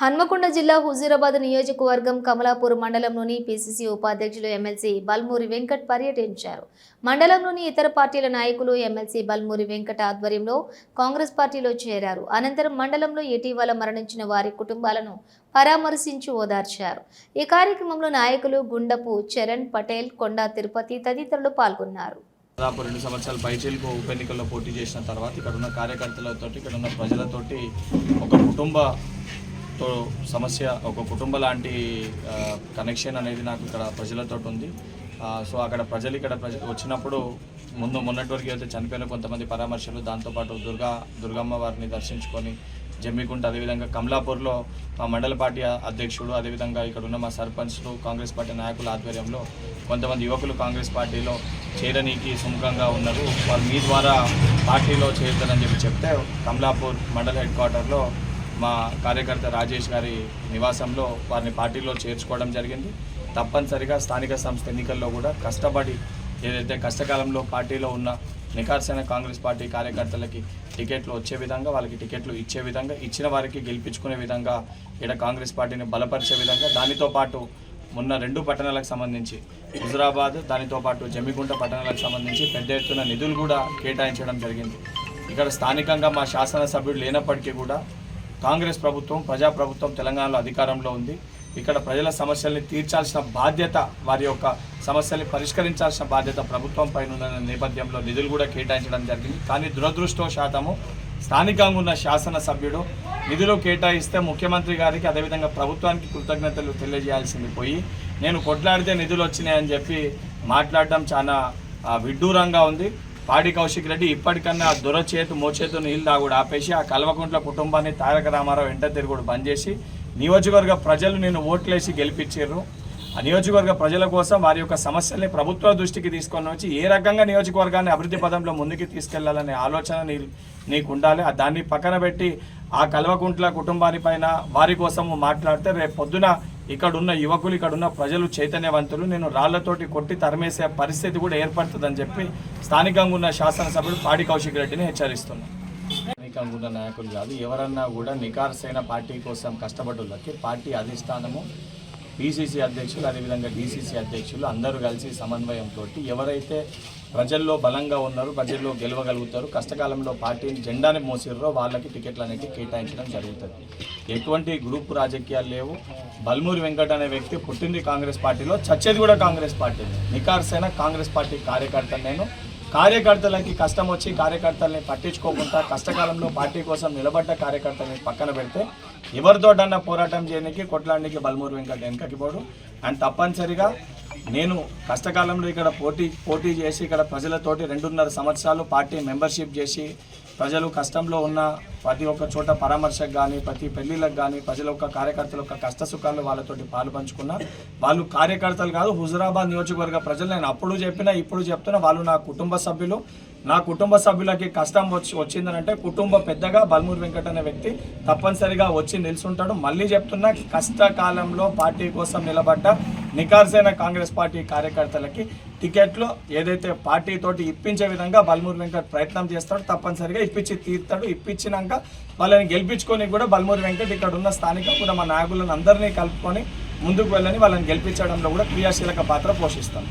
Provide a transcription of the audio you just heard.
హన్మకొండ జిల్లా హుజూరాబాద్ నియోజకవర్గం కమలాపూర్ మండలంలోని పిసిసి ఉపాధ్యక్షులు ఎమ్మెల్సీ బల్మూరి వెంకట్ పర్యటించారు. మండలంలోని ఇతర పార్టీల నాయకులు ఎమ్మెల్సీ బల్మూరి వెంకట్ ఆధ్వర్యంలో కాంగ్రెస్ పార్టీలో చేరారు. అనంతరం మండలంలో ఇటీవల మరణించిన వారి కుటుంబాలను పరామర్శించి ఓదార్చారు. ఈ కార్యక్రమంలో నాయకులు గుండపు చరణ్ పటేల్, కొండా తిరుపతి తదితరులు పాల్గొన్నారు. దాదాపు 2 సంవత్సరాల పైచీలకు ఉప ఎన్నికల్లో పోటీ చేసిన తర్వాత ఇక్కడ ఉన్న కార్యకర్తలతో, ఇక్కడ ఉన్న ప్రజలతోటి ఒక కుటుంబ లాంటి కనెక్షన్ అనేది నాకు ఇక్కడ ప్రజలతో ఉంది. సో అక్కడ ప్రజలు వచ్చినప్పుడు మొన్నటి వరకు అయితే చనిపోయిన కొంతమంది పరామర్శలు, దాంతోపాటు దుర్గమ్మ వారిని దర్శించుకొని జమ్మికుంట, అదేవిధంగా కమలాపూర్లో మా మండల పార్టీ అధ్యక్షుడు, అదేవిధంగా ఇక్కడ ఉన్న మా సర్పంచ్లు, కాంగ్రెస్ పార్టీ నాయకుల ఆధ్వర్యంలో కొంతమంది యువకులు కాంగ్రెస్ పార్టీలో చేరనీకి సుముఖంగా ఉన్నారు. వాళ్ళు మీ ద్వారా పార్టీలో చేరుతారని చెప్తే కమలాపూర్ మండల హెడ్ క్వార్టర్లో మా కార్యకర్త రాజేష్ గారి నివాసంలో వారిని పార్టీలో చేర్చుకోవడం జరిగింది. తప్పనిసరిగా స్థానిక సంస్థ ఎన్నికల్లో కూడా కష్టపడి ఏదైతే కష్టకాలంలో పార్టీలో ఉన్న నిఖార్సైన కాంగ్రెస్ పార్టీ కార్యకర్తలకి టికెట్లు వచ్చే విధంగా, వాళ్ళకి టికెట్లు ఇచ్చే విధంగా, ఇచ్చిన వారికి గెలిపించుకునే విధంగా, ఇక్కడ కాంగ్రెస్ పార్టీని బలపరిచే విధంగా, దానితో పాటు మొన్న 2 పట్టణాలకు సంబంధించి హుజూరాబాద్, దానితో పాటు జమ్మికుంట పట్టణాలకు సంబంధించి పెద్ద ఎత్తున నిధులు కూడా కేటాయించడం జరిగింది. ఇక్కడ స్థానికంగా మా శాసనసభ్యుడు లేనప్పటికీ కూడా కాంగ్రెస్ ప్రభుత్వం, ప్రజాప్రభుత్వం తెలంగాణలో అధికారంలో ఉంది. ఇక్కడ ప్రజల సమస్యల్ని తీర్చాల్సిన బాధ్యత, వారి యొక్క సమస్యల్ని పరిష్కరించాల్సిన బాధ్యత ప్రభుత్వం పైన ఉన్న నేపథ్యంలో నిధులు కూడా కేటాయించడం జరిగింది. కానీ దురదృష్టవశాత్తు స్థానికంగా ఉన్న శాసనసభ్యుడు నిధులు కేటాయిస్తే ముఖ్యమంత్రి గారికి, అదేవిధంగా ప్రభుత్వానికి కృతజ్ఞతలు తెలియజేయాల్సింది పోయి, నేను కొట్లాడితే నిధులు వచ్చినాయని చెప్పి మాట్లాడడం చాలా విడ్డూరంగా ఉంది. పాడి కౌశిక్ రెడ్డి ఇప్పటికన్నా మోచేతు నీళ్ళు తాగుడు ఆపేసి ఆ కల్వకుంట్ల కుటుంబాన్ని తారక రామారావు వెంట తిరుగుడు బంద్ చేసి, నియోజకవర్గ ప్రజలు నేను ఓట్లేసి గెలిపించారు. ఆ నియోజకవర్గ ప్రజల కోసం వారి యొక్క సమస్యల్ని ప్రభుత్వ దృష్టికి తీసుకొని వచ్చి ఏ రకంగా నియోజకవర్గాన్ని అభివృద్ధి పదంలో ముందుకు తీసుకెళ్లాలనే ఆలోచన నీకు ఉండాలి. దాన్ని పక్కన పెట్టి ఆ కల్వకుంట్ల కుటుంబాన్ని పైన వారి కోసం మాట్లాడితే రేపు పొద్దున ఇక్కడున్న యువకులు, ఇక్కడున్న ప్రజలు చైతన్యవంతులు, నేను రాళ్లతోటి కొట్టి తరిమేసే పరిస్థితి కూడా ఏర్పడుతుందని చెప్పి స్థానికంగా ఉన్న శాసనసభ్యుడు పాడి కౌశిక్ రెడ్డిని హెచ్చరిస్తున్నాను. స్థానికంగా ఉన్న నాయకులు కాదు, ఎవరన్నా కూడా నిఖార్సైన పార్టీ కోసం కష్టపడ్డోళ్ళకి పార్టీ అధిష్టానము, పిసిసి అధ్యక్షులు, అదేవిధంగా డిసిసి అధ్యక్షులు అందరూ కలిసి సమన్వయంతో ఎవరైతే ప్రజల్లో బలంగా ఉన్నారో, ప్రజల్లో గెలవగలుగుతారు, కష్టకాలంలో పార్టీని జెండాని మోసిర్రో వాళ్ళకి టికెట్లు అనేది కేటాయించడం జరుగుతుంది. ఎటువంటి గ్రూపు రాజకీయాలు లేవు. బల్మూరి వెంకట్ అనే వ్యక్తి పుట్టింది కాంగ్రెస్ పార్టీలో, చచ్చేది కూడా కాంగ్రెస్ పార్టీ. నిఖార్సైన కాంగ్రెస్ పార్టీ కార్యకర్తలు నేను. కార్యకర్తలకి కష్టం వచ్చి కార్యకర్తల్ని పట్టించుకోకుండా కష్టకాలంలో పార్టీ కోసం నిలబడ్డ కార్యకర్తల్ని పక్కన పెడితే ఎవరితోటన్నా పోరాటం చేయడానికి, కొట్లాడడానికి బల్మూరి వెంకట్ వెనకకి పోడు. అండ్ తప్పనిసరిగా నేను కష్టకాలంలో ఇక్కడ పోటీ చేసి ఇక్కడ ప్రజలతోటి 2.5 సంవత్సరాలు పార్టీ మెంబర్షిప్ చేసి ప్రజలు కష్టంలో ఉన్న ప్రతి ఒక్క చోట పరామర్శకు కానీ, ప్రతి పెళ్లిళ్ళకు కానీ, ప్రజల యొక్క కార్యకర్తల యొక్క కష్ట సుఖాలు వాళ్ళతోటి పాలు పంచుకున్నా. వాళ్ళు కార్యకర్తలు కాదు, హుజూరాబాద్ నియోజకవర్గ ప్రజలు. నేను అప్పుడు చెప్పినా ఇప్పుడు చెప్తున్నా, వాళ్ళు నా కుటుంబ సభ్యులు. నా కుటుంబ సభ్యులకి కష్టం వచ్చిందనంటే కుటుంబ పెద్దగా బల్మూరి వెంకట్ అనే వ్యక్తి తప్పనిసరిగా వచ్చి నిల్చుంటాడు. మళ్ళీ చెప్తున్నా, కష్టకాలంలో పార్టీ కోసం నిలబడ్డ నిఖార్సైన కాంగ్రెస్ పార్టీ కార్యకర్తలకి టికెట్లు ఏదైతే పార్టీతోటి ఇప్పించే విధంగా బల్మూరి వెంకట్ ప్రయత్నం చేస్తాడు. తప్పనిసరిగా ఇప్పించి తీరుతాడు. ఇప్పించినాక వాళ్ళని గెలిపించుకొని కూడా బల్మూరి వెంకట్ ఇక్కడ ఉన్న స్థానిక కూడా మా నాయకులను అందరినీ కలుపుకొని ముందుకు వెళ్ళని వాళ్ళని గెలిపించడంలో కూడా క్రియాశీలక పాత్ర పోషిస్తాం.